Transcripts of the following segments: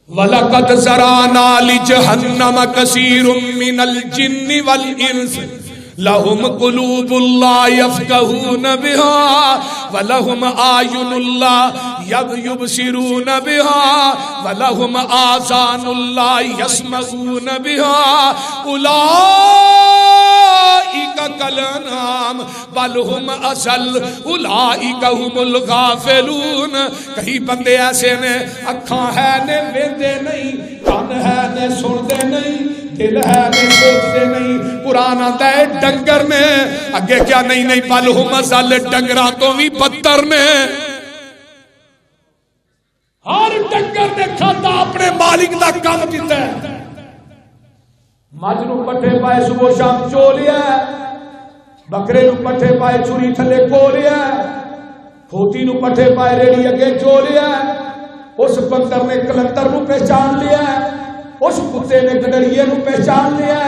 وَلَقَدْ زَرَعْنَا لِجَهَنَّمَ كَثِيرٌ مِّنَ الْجِنِّ وَالْإِنسِ لَهُمْ قُلُوبٌ لَّا يَفْقَهُونَ بِهَا وَلَهُمْ أَعْيُنٌ لَّا يُبْصِرُونَ بِهَا وَلَهُمْ آذَانٌ لَّا يَسْمَعُونَ بِهَا أُولَٰئِكَ كَالْأَنْعَامِ بَلْ هُمْ أَضَلُّ أُولَٰئِكَ هُمُ الْغَافِلُونَ. کئی بندے ایسے نے اکھاں ہے نے ویندے نہیں، کان ہے نے سنتے نہیں، دل ہے نے سوچتے نہیں. قرآن آتا ہے ڈنگر نے اگے کیا نہیں نہیں بل ہم ازل ڈنگراں تو بھی بدتر نے. ہر ڈنگر نے کھاتا اپنے مالک دا کام کیتا ہے. مجھ نو پٹھے پائے صبح شام چو لیا، بکرے نو پٹھے پائے چوری تھلے کو لیا، کھوتی نو پٹھے پائے ریڑی اگے چو لیا. اس بندر نے کلندر نو پہچان لیا، اس کتے نے گڈریے نو پہچان لیا،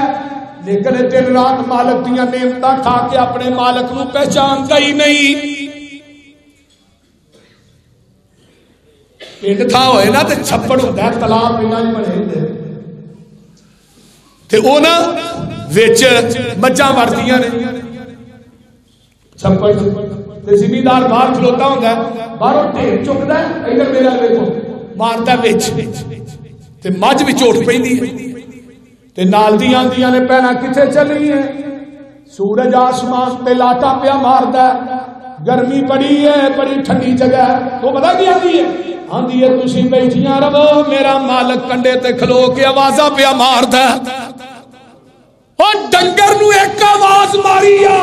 لیکن دن رات مالک دیاں نعمتاں کھا کے اپنے مالک نو پہچاندا ہی نہیں. پنڈ تھا ہوئے نا تے چھپڑ ہوندا ہے، تالاب پنڈاں وچ بنے ہوندے تے او نا وچ مجھاں وڑدیاں نے چھپڑ تے زمیندار باہر کھلوتا ہوندا ہے، باہروں ڈھیر چکدا ہے، ادھر میرا ویکھو ماردا وچ تے مجھ وچ اٹھ پیندی ہے تے نال دیاں دیاں نے پہنا کتھے چلی ہے. سورج آسمان تے لاٹا پیا ماردا ہے، گرمی بڑی ہے، بڑی ٹھنڈی جگہ ہے. تو پتہ کی آندی ہے؟ آندی ہے تسی بیٹھیاں رہو، میرا مالک کنڈے تے کھلو کے آوازاں پیا ماردا ہے. اور ڈنگر نو ایک آواز ماری آ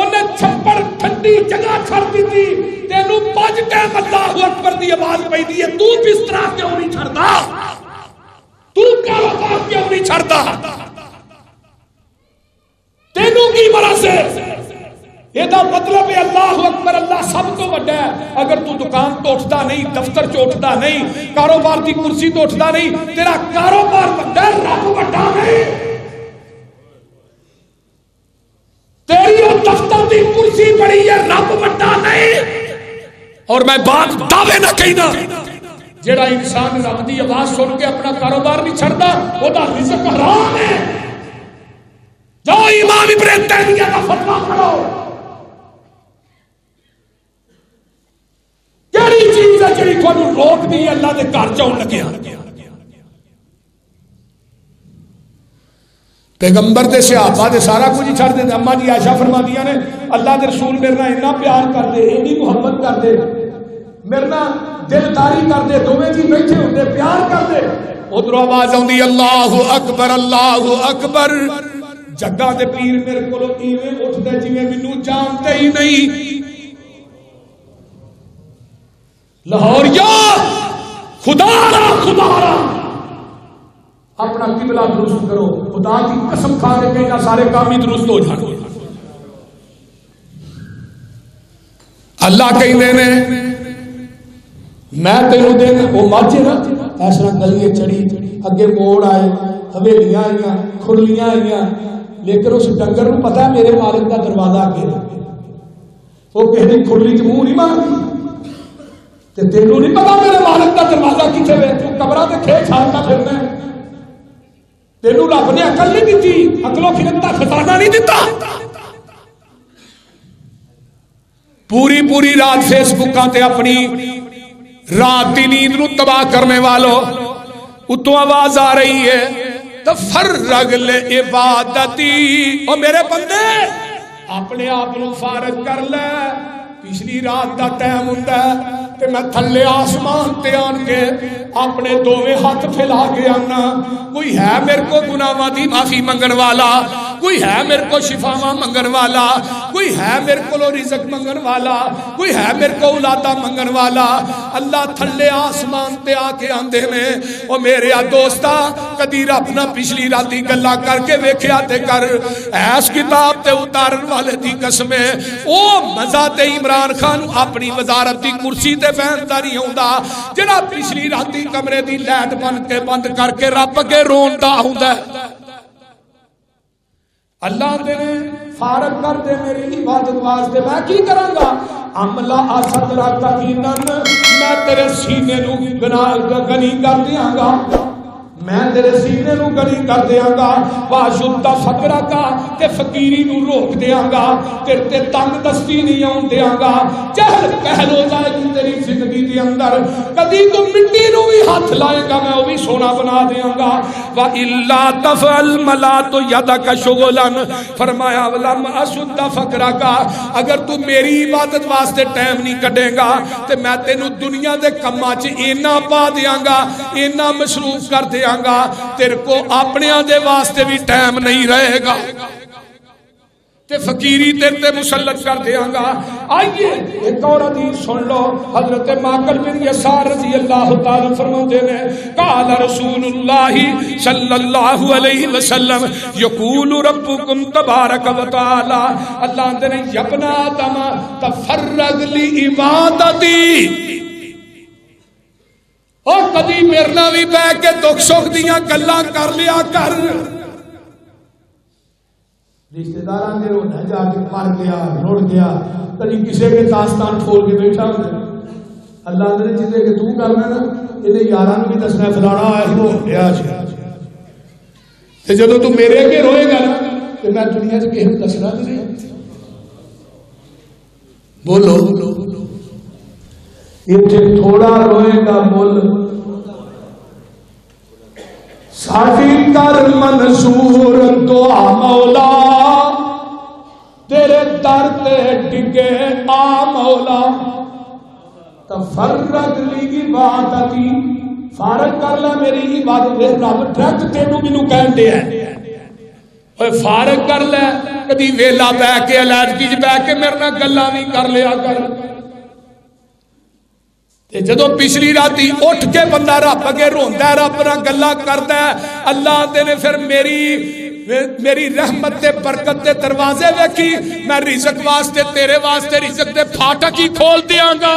انہیں چھپڑ ٹھنڈی جگہ چھڑ دیتی، تینوں 5 ٹائم اللہ اکبر دی آواز پئی ہے، تو بستر کیوں نہیں چھڑدا؟ تو کاروبار کیوں نہیں چھڑدا؟ تینوں کی مرض ہے؟ یہ مطلب ہے اللہ اکبر، اللہ سب تو بڑا ہے. اگر تو دکان تو اٹھتا نہیں، دفتر چ اٹھتا نہیں، کاروبار کی کرسی تو اٹھتا نہیں، تیرا کاروبار بڑا ہے، رب بڑا نہیں. تیری وہ دفتر کی کرسی بڑی ہے، رب بڑا نہیں. اور میں بات دعوے نہ کہنا، جڑا انسان رب دی آواز سن کے اپنا کاروبار نہیں چھڑدا، وہ دا رزق حرام ہے. جاؤ امام ابن تیمیہ کا فتویٰ پڑھو. کیڑی چیز ہے جڑی تھانوں روک دی اللہ دے گھر چون لگیا؟ پیغمبر دے صحابہ دے سارا کچھ ہی چھڑ دے. اما جی عائشہ فرمادیاں نے اللہ دے رسول میرے نال اتنا پیار کر دے، اتنی محبت کر دے، میرے نال دلداری کر دے، دوویں جی بیٹھے ہوندے پیار کر دے، ادھر آواز آندی اللہ اکبر اللہ اکبر. جگہ دے پیر میرے کولوں ایویں اٹھدے جویں مینوں جانتے ہی نہیں. لاہور یا خدا را اپنا قبلہ درست کرو، خدا کی قسم کھا کے کہنا سارے کام ہی درست ہو جائیں. اللہ کہندے نے میں تینوں دینا وہ مجھ نا ایسا گلیے چڑھی اگے موڑ آئے، حویلیاں آئیاں، کھرلیاں آئیاں، لیکن اس ڈنگر کو پتا ہے میرے مالک کا دروازہ اگے، وہ کہتی کھرلی چ منہ نہیں مارتی. تینوں نہیں پتا میرے مالک کا دروازہ کتنے ہے؟ تو قبراں تے کھے چھانتا پھرنا ہے. تینوں رب نے عقل نہیں دیتی، عقل و فکر دا خزانہ نہیں دیتا. پوری پوری رات فیس بکاں تے اپنی رات دی نیند نو تباہ کرنے والوں اتوں آواز آ رہی ہے تفرغ لعبادتی. او میرے بندے اپنے آپ نو فارغ کر لے، پچھلی رات دا ٹائم ہوندا ہے تے میں تھلے آسمان تے آن کے اپنے دوویں ہاتھ پھیلا کے آنا. کوئی ہے میرے کو گناہاں دی معافی منگن والا، کوئی ہے میرے کو شفاواں منگن والا، کوئی ہے میرے کو رزق منگن والا، کوئی ہے میرے کو اولاداں منگن والا. اللہ تھلے آسمان تے آ کے آندے نے او میرے دوستا کدی رب نہ پچھلی رات دی گلاں کر کے ویکھیا تے کر. ایس کتاب تے اتارن والے دی قسم ہے او مزہ تے عمران خان اپنی وزارت دی کرسی تے بیٹھدا نہیں ہوندا جڑا پچھلی رات دی کمرے دی لائٹ بند کر کے رب اگے روندا ہوندا. اللہ دے فارغ کر دے میری عبادت واسطے، میں کی کراں گا؟ عملہ صدرہ یقیناً میں تیرے سینے نو گنی کر دیاں گا، میں تیرے سینے نو گنی کر دیاں گا، واشد فقرہ کا تے فقیری نو روک دیاں گا، تیرے تے تنگ دستی نہیں آن دیاں گا، جہل پہل ہو جائے گی تیری زندگی دے اندر، کدی تو مٹی نو بھی ہاتھ لائے گا میں وہ بھی سونا بنا دیاں گا، وَإِلَّا تَفْعَلْ مَلَاتُ يَدَكَ شُغُلًا، فرمایا وَلَمْ أَشُدَّ فَقْرَكَ، اگر تو میری عبادت واسطے ٹائم نہیں کٹے گا تے میں تینو دنیا دے کماں چ اینا پا دیاں گا، اینا مصروف کر دیاں گا، تیرے کو اپنے دے واسطے بھی ٹائم نہیں رہے گا، تے فقیری تیرے تے مسلط کر دیاں گا۔ آئیے ایک اور حدیث سن لو، حضرت ماقل بن یسار رضی اللہ تعالی فرماتے ہیں قال رسول اللہ صلی اللہ علیہ وسلم یقول ربکم تبارک و تعالی، اللہ نے یا ابن آدم تفرغ لعبادتی، اور کدی میرے نال بھی بیٹھ کے دکھ سکھ دیاں گلاں کر لیا کر، رشتہ داراں دے ہونا جا کے مر گیا رڑ گیا، کدی کسی کے داستان کھول کے بیٹھا ہوں، اللہ نے جتے کہ تو کرنا نا یہ یاراں نوں بھی دسنا فلانا آیا ہو گیا تے جدوں تو میرے اگے روئے گا نا تے میں دنیا وچ کسے نوں دسنا نہیں، بولو یہ تھوڑا روئے گا مل ساڈی کر منصور دعا مولا، تیرے در تے ڈگے آ مولا، تفرغ لی عبادتی، فارغ کر لے میری عبادت، رب ڈائریکٹ تینوں مینوں کہن دے ہے فارغ کر لے، کدی ویلا بہ کے علیحدگی وچ بہ کے میرے نال گلاں نہیں کر لیا کر، جدو پچھلی راتی اٹھ کے بندہ رب اگے روندا ہے، رب نال گلاں کردا ہے، اللہ دے نے پھر میری رحمت تے برکت دے دروازے ویکھی، میں رزق واسطے تیرے واسطے رزق دے پھاٹک ہی کھول دیاں گا،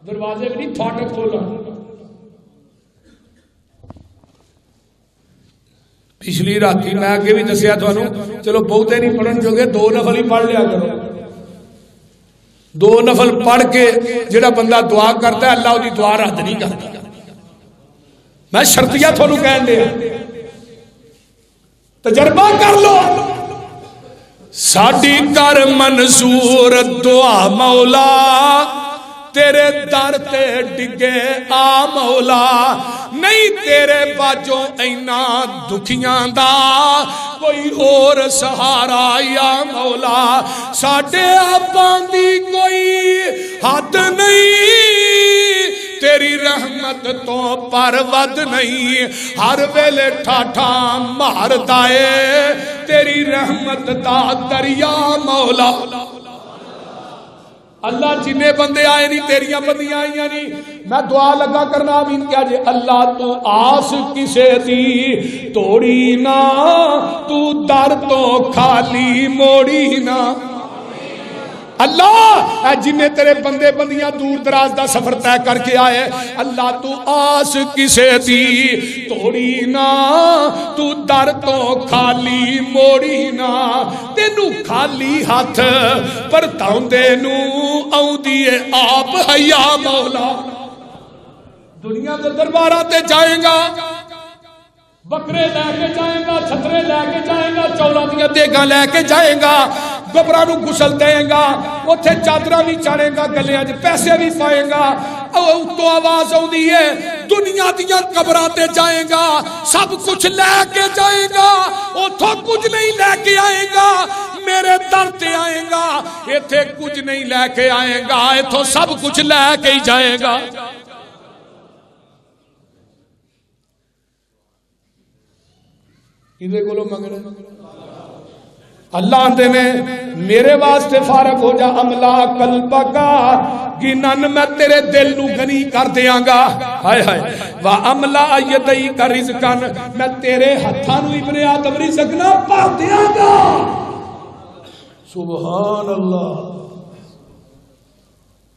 دروازے بھی نہیں پھاٹک کھولا۔ پچھلی راتی میں اگے بھی دسیا تھانوں، چلو بہتے نہیں پڑھن جوگے 2 نفل ہی پڑھ لیا کرو، 2 نفل پڑھ کے جڑا بندہ دعا کرتا ہے اللہ دی دعا رد نہیں کرتا، میں شرطیہ تھانوں کہن دیا تجربہ کر لو، ساڈی کر منظور دعا مولا، تیرے در تے ڈگے آ مولا، نہیں تیرے باجوں اینا دکھیاں دا کوئی اور سہارا یا مولا، ساڈے آپاں دی کوئی حد نہیں، تیری رحمت تو پرود نہیں، ہر ویلے ٹھاٹھا مار دائے تیری رحمت دا دریا مولا۔ اللہ جنہیں بندے آئے نہیں تیریاں بندیاں آئیاں نہیں، میں دعا لگا کرنا آمین کیا جے اللہ تو آس کسے دی توڑی نا، تو در تو خالی موڑی نا، اللہ اے جنہیں تیرے بندے بندیاں دور دراز دا سفر طے کر کے آئے، اللہ تو آس کسے دی توڑی نا، تو در تو خالی موڑی نا، تینو خالی ہاتھ پر تاؤندے نو آؤں دیئے آپ حیا مولا۔ دنیا دے درباراں تے جائیں گا، بکرے لے کے جائیں گا، چھترے لے کے جائیں گا، چولاں دیاں دیگاں لے کے جائیں گا، گبراں نوں غسل دیں گا، اوتھے چادراں بھی چاڑے گا، گلیاں وچ پیسے بھی پائے گا، تو آواز آؤندی ہے دنیا دیاں قبراں تے جائے گا، سب کچھ لے کے جائے گا، اوتھوں کچھ نہیں لے کے آئے گا، میرے در تے آئے گا، ایتھے کچھ نہیں لے کے آئے گا، ایتھوں سب کچھ لے کے ہی جائے گا۔ کدے کولوں منگنا؟ اللہ دے نے میرے واسطے فارغ ہو جا، املا قلبکا گنن میں تیرے دل نو گنی کر دیاں گا، ہائے ہائے وا املا یدئی کا رزقن میں تیرے ہتھاں نو ابن آدم رزق نہ بھر دیاں گا۔ سبحان اللہ،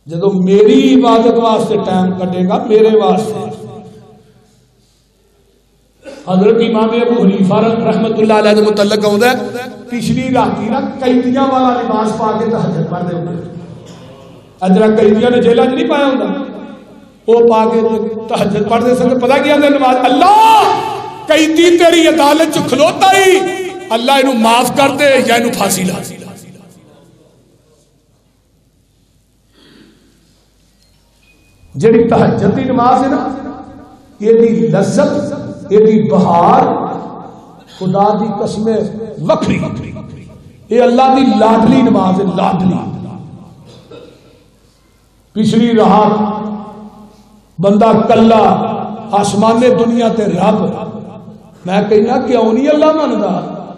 جدو میری عبادت واسطے ٹائم کٹے گا میرے واسطے، حضرت امام ابو حنیفہ رحمت اللہ علیہ متعلق ہوتا ہے پچھلی راتی نا قیدیاں والا لباس پا کے تہجد پڑھتے ہوئے، ادھر قیدیاں نے جیلوں نہیں پایا ہوتا وہ پا کے تہجد پڑھتے سن پتا کیا نماز اللہ قیدی تیری عدالت چ کھلوتا ہی اللہ انہوں معاف کر دے یا انہوں پھانسی لا جڑی تہجد دی نماز ہے نا یہ دی لذت یہ دی بہار خدا دی قسم وکری یہ اللہ دی لاڈلی نماز ہے لاڈلی پچھلی رات بندہ کلا آسمان دنیا تے رب میں کہنا کیوں نہیں اللہ مانتا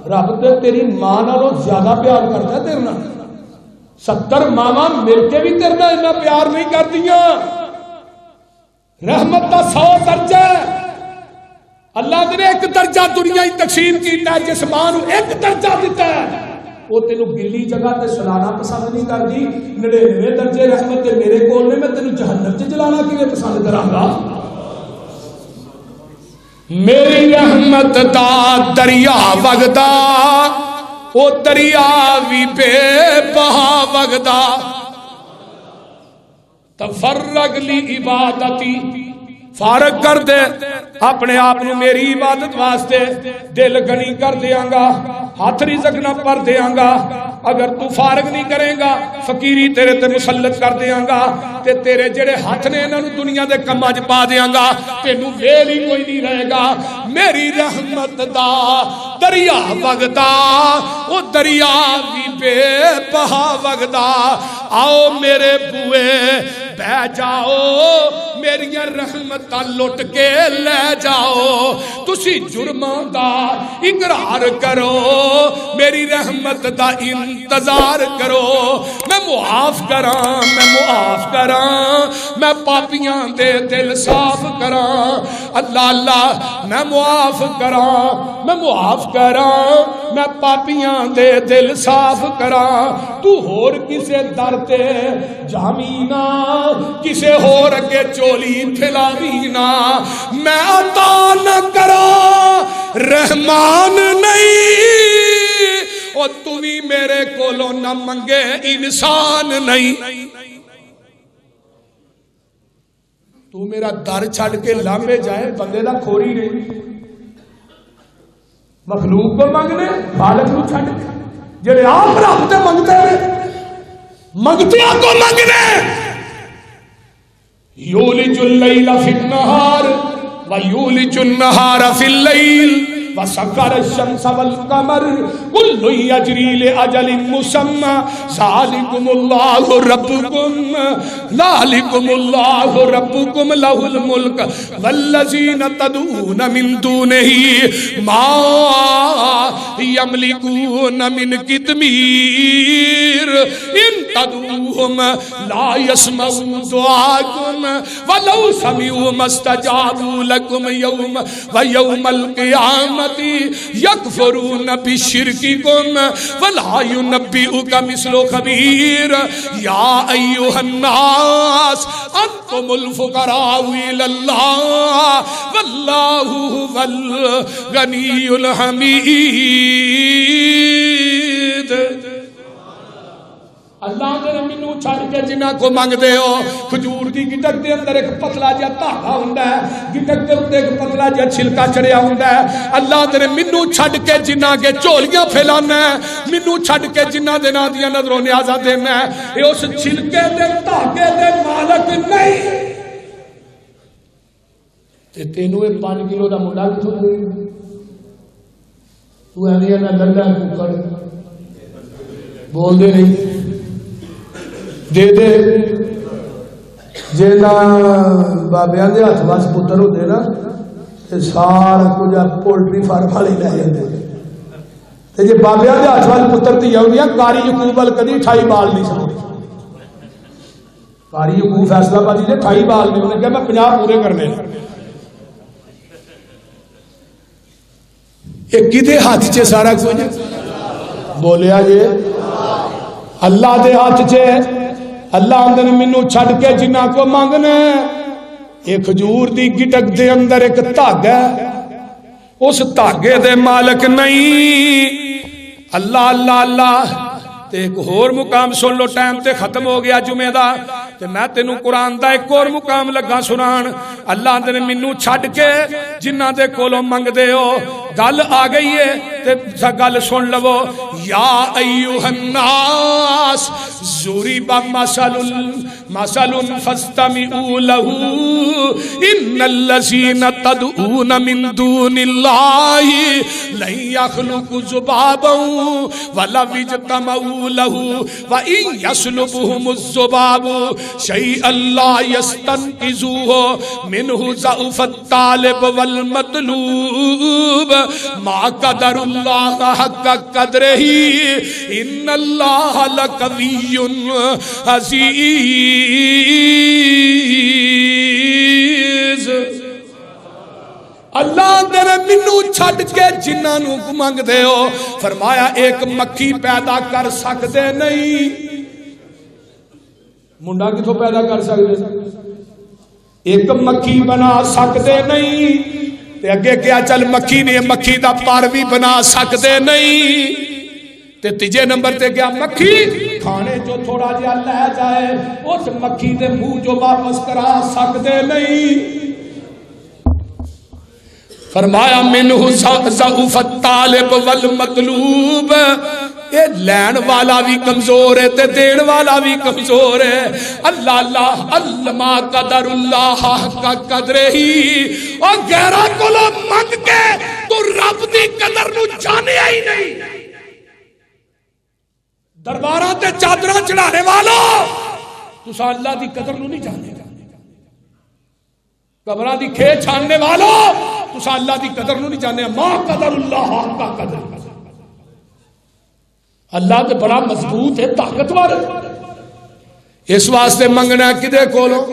رب تے تیری ماں نالوں زیادہ پیار کرتا ہے تیرے نال 70 ماواں مل کے بھی تیرے نال اتنا پیار نہیں کردیاں رحمت کا 100 درجہ اللہ نے ایک درجہ دنیا ہی تقسیم کیتا ہے جس ماں نو ایک درجہ دیتا ہے وہ تینوں گلی جگہ تے سلانا پسند نہیں کرتی 99 درجے رحمت تے میرے کول نے میں تینوں جہنم تے جلانا کیویں پسند کراں گا میری رحمت دا دریا وگدا او دریا وی بے بہا وگدا تفرغ لی عبادتی فارغ کر دے اپنے آپ نو میری عبادت واسطے دل گنی کر دیاں گا ہاتھ رزق نہ پر دیاں گا اگر تو فارغ نہیں کرے گا فقیری تیرے تے مسلط کر دیاں گا تے تیرے جڑے ہاتھ نے انہاں نو دنیا دے کماں وچ پا دیاں گا تینوں ویل ہی کوئی نہیں رہے گا میری رحمت دا دریا وگدا او دریا بھی بے بہا وگدا آؤ میرے بوئے بہ جاؤ میری رحمت لٹ کے لے جاؤ تسی جرماں دا اقرار کرو میری رحمت دا انتظار کرو میں معاف کراں میں پاپیاں دے دل صاف کراں اللہ اللہ میں معاف کراں میں پاپیاں دے دل صاف کراں تو ہور کسے در تے جامینا کسے ہور اگے چولی پھیلاوینا میں عطا نہ کراں رحمان نہیں او تو بھی میرے کولوں نہ منگے انسان نہیں تو میرا در چھڑ کے لامبے جائے بندے دا کھوری نہیں مخلوق کو منگنے خالق کو چھڑ کے جڑے آپ رب تے منگتے کو منگنے یولج اللیل فی النہار ویولج النہار فی اللیل وسخر الشمس والقمر کل یجری لاجل مسمى ذالکم اللہ ربکم لہ الملک والذین تدعون من دونہ ما یملکون من قطمیر ان تدعوہم لا یسمعوا دعاکم ولو سمعوا ما استجابوا لکم یوم القیامۃ یکفرون بشرککم ولا ینبئک مثل خبیر یا ایھا الناس انتم الفقراء الی اللہ واللہ هو الغنی الحمید اللہ نے مینوں چھڑ کے جنہاں کو منگ دے ہو کھجور دی گٹک دے اندر ایک پتلا جہا دھاگا ہوندا ہے گٹک دے اوتے ایک پتلا جہا چھلکا چڑھیا ہوندا ہے اللہ نے مینوں چھڑ کے جنہاں کے جھولیاں پھیلانا ہے مینوں چھڑ کے جنہاں دے ناں دیاں نظروں نیازاں دینا ہے اے اس چھلکے دے دھاگے دے مالک نہیں تے تینوں اے 5 کلو دا منڈا کتھوں دے تو ایویں نہ لنڈا ککڑ بول دے نہیں دے دے جینا بابیاں دے ہاتھ واس پتر ہوتے نا تے سارا کچھ پولٹری فارم والے لے جاندے تے جے بابیاں دے ہاتھ واس پتر تے ہوندیاں قاری یعقوب ال کدی 28 بال نہیں سکدے قاری یعقوب فیصلہ بازی دے 28 بال نہیں انہوں نے کہا میں 50 پورے کرنے یہ کدے ہاتھ چے سارا کچھ بولیا جے اللہ دے ہاتھ چے اللہ اندر مینوں چھڑ کے جنہاں کو مانگنے ایک کھجور دی گٹک دے اندر ایک دھاگا اس دھاگے دے مالک نہیں اللہ اللہ اللہ تے ایک اور مقام سن لو، ٹائم تے ختم ہو گیا جمعے دا، تے میں تینوں قرآن دا ایک اور مقام لگا سنان۔ اللہ نے مینوں چھڈ کے جنہاں دے کولوں منگ دے ہو گل آ گئی ہے تے گل سن لو۔ یا ایھا الناس ضرب مثل فاستمعوا له ان الذين تدعون من دون الله لن يخلقوا ذبابا ولو اجتمعوا له وان يسلبهم الذباب شيئا لا يستنقذوه منه ضعف الطالب والمطلوب ما قدر الله حق قدره ان الله لقوي عزیز۔ اللہ نے مینوں چھڈ کے جنہاں نوں منگ دے ہو، فرمایا ایک مکھی پیدا کر سکتے نہیں۔ منڈا کتھوں پیدا کر سکتے؟ ایک مکھی بنا سکتے نہیں۔ تے اگے کیا چل مکھی نے مکھی دا پر بھی بنا سکتے نہیں۔ تے تیجے نمبر تے کیا مکھی کھانے جو تھوڑا جہا لے جائے اس مکھی دے منہ جو واپس کرا سکتے نہیں۔ فرمایا منہ ضعف الطالب والمطلوب، یہ لین والا بھی کمزور ہے تے دین والا بھی کمزور ہے۔ اللہ علما قدر اللہ حق قدرہ ہی، اور غیرہ کولو منگ کے تو رب دی قدر نو جانیا ہی نہیں۔ درباراں تے چادراں چڑھانے والو تساں اللہ دی قدر نو نہیں جانتے، قبراں دی کھے چھاننے والو تساں اللہ دی قدر نو نہیں جانتے۔ ما قدر اللہ حق قدر، اللہ تے بڑا مضبوط ہے، طاقتور ہے۔ اس واسطے منگنا کدے کولوں؟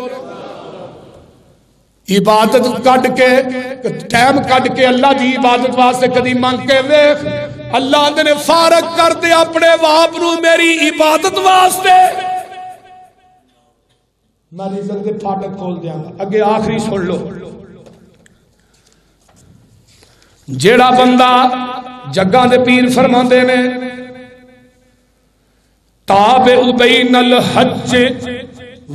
عبادت کڈ کے ٹائم کڈ کے اللہ دی عبادت واسطے کدی منگ کے ویکھ، اللہ نے فارغ کر دے اپنے باپ نو میری عبادت واسطے، میں رزق دے پھاٹک کھول دیاں گا۔ اگے آخری سن لو، جیڑا بندہ جگاں دے پیر فرماندے نے تابع بین الحج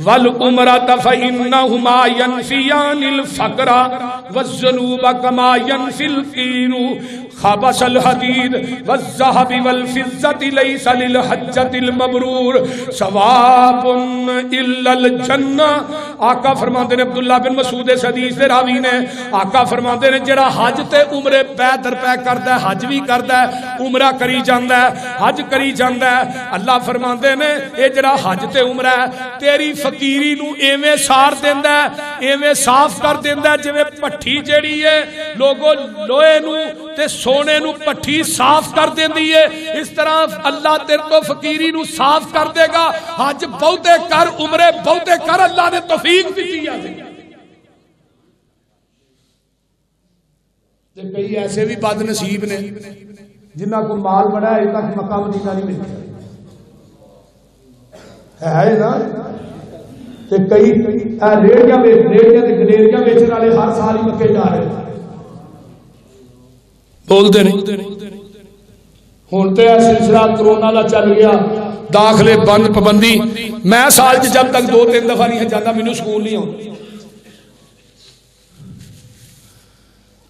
والعمرۃ فإنہما ینفیان الفقر والذنوب کما ینفی القیر خبث الحدید والذهب والفضة لیس للحجۃ المبرور ثواب الا الجنہ۔ آقا فرماندے نے، عبداللہ بن مسعود اس حدیث دے راوی نے، آقا فرماندے نے جڑا حج تے عمرے پے در پے کردا ہے، حج بھی کردا ہے عمرہ کری جاندا ہے، حج کری جاندا ہے، اللہ فرماندے نے اے جڑا حج تے عمرہ ہے تیری فقیری نو ایویں سار دیندا ہے، ایویں صاف کر دیندا ہے جویں پٹھی جیڑی ہے لوگوں لوہے نو تے سونے نو پٹھی صاف کر دیندی ہے، اس طرح اللہ تیرے تو فقیری نو صاف کر دے گا۔ حج بہتے کر، عمرے بہتے کر، اللہ نے توفیق دیتی ہے۔ کئی ایسے بھی بد نصیب نے جنہ کو مال بڑا ہے تک مکہ مدینہ نہیں ملتا ہے نا۔ کئی ریڑیاں گڈیریاں بیچنے والے ہر سال ہی مکے جا رہے ہیں، بولتے نہیں۔ ہوں تو سلسلہ کرونا کا چل گیا، داخلے بند پابندی، میں سال جب تک 2-3 دفعہ نہیں جاتا مینوں سکون نہیں آتا۔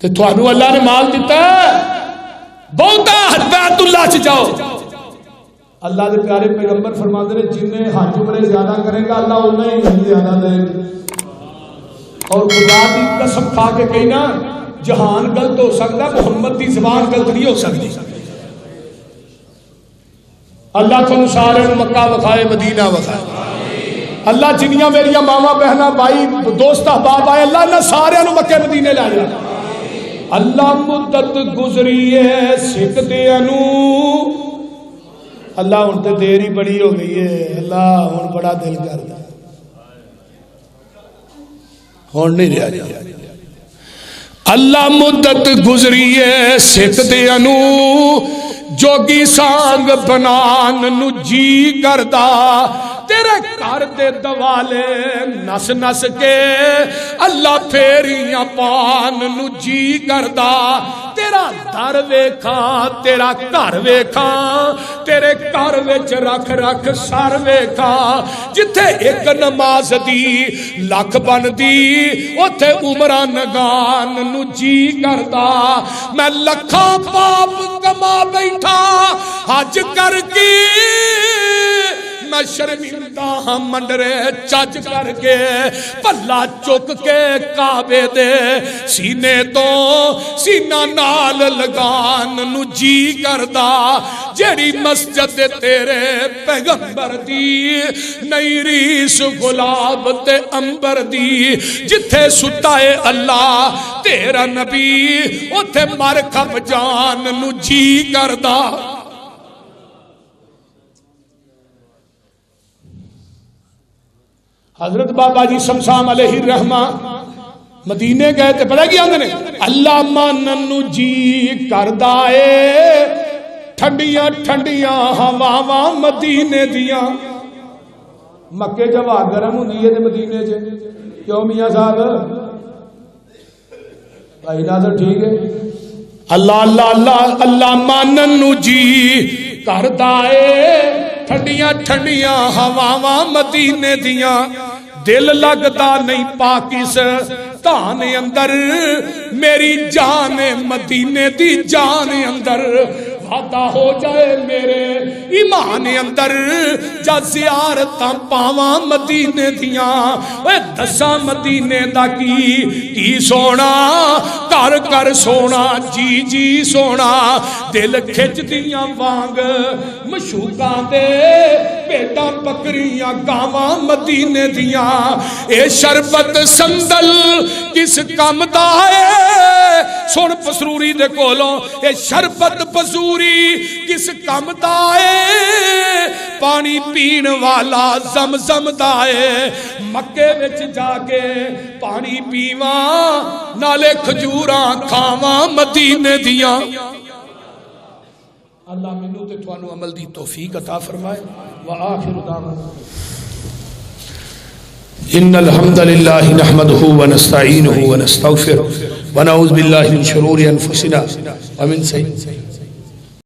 تو تھانوں اللہ نے مال دیتا ہے، بہتا بیت اللہ چ جاؤ۔ اللہ کے پیارے پیغمبر فرماتے ہیں جن نے حج عمرے زیادہ کرے گا اللہ انہیں ہی زیادہ دے گا۔ اور خدا کی قسم کھا کے کہنا جہان غلط ہو سکتا، محمد کی زبان غلط نہیں ہو سکتی۔ اللہ تھانوں سارے مکہ وکھائے، مدینہ وکھائے۔ اللہ جنیاں میریا ماما بہنا بھائی دوست احباب آئے، اللہ نے سارے مکے مدینے لے جائے۔ اللہ مدت گزری ہے سکھدیاں نوں، اللہ ہن تے دیر ہی بڑی ہو گئی ہے، اللہ ہن بڑا دل کردا ہن نہیں رہا جا۔ اللہ مدت گزری ہے سکھدیاں نوں، جوگی سانگ بنان نو جی کردا، تیرے گھر دے دوالے نس نس کے اللہ پھیریاں پان نو جی کردا، تیرا در ویکھاں تیرا گھر ویکھاں تیرے گھر وچ رکھ رکھ سر ویکھاں جتھے ایک نماز دی لکھ بن دی اوتھے عمراں نگان نو جی کردا میں لکھاں پاپ کما بیٹھا حج کر کے میں شرمندہ ہاں منڈرے چج کر کے پلا چک کے کعبے دے سینے تو سینہ نال لگان نو جی کردا جیڑی مسجد تیرے پیغمبر دی نئی ریس گلاب تے امبر دی جتھے ستائے اللہ تیرا نبی اتھے مر کھپ جان نو جی کردا حضرت بابا جی شمشام علیہ الرحمہ مدینے گئے تھے پتہ کیا نے اللہ مانن نو جی کردا اے ٹھنڈیاں ٹھنڈیاں ہواواں مدینے دیاں مکے جب ہوا گرم ہوندی ہے تے مدینے چ کیوں میاں صاحب بھائی ناظر ٹھیک ہے اللہ اللہ اللہ اللہ مانن نو جی کردا اے ٹھنڈیاں ٹھنڈیاں ہواواں مدینے دیاں دل لگتا نہیں پاکستان اندر میری جان مدینے دی جان اندر وعدہ ہو جائے میرے ایمان اندر جا زیارتاں پاواں مدینے دیاں اے دساں مدینے دا کی سونا کر کر سونا جی جی سونا دل کھچ دیاں وانگ مشوقاں دے بیٹا بکریاں گاواں مدینے دیاں اے شربت سندل کس کام دا ہے سن پسروری دے کولوں اے شربت پسوری کس کام دا ہے پانی پین والا زمزم دا ہے مکے وچ جا کے پانی پیواں نالے کھجوراں کھاواں مدینے دیاں اللہ منو تے تھانو عمل دی توفیق عطا فرمائے وآخر دعوانا ان الحمد للہ نحمده ونستعینه ونستغفر ونعوذ باللہ من شرور انفسنا ومن سیئات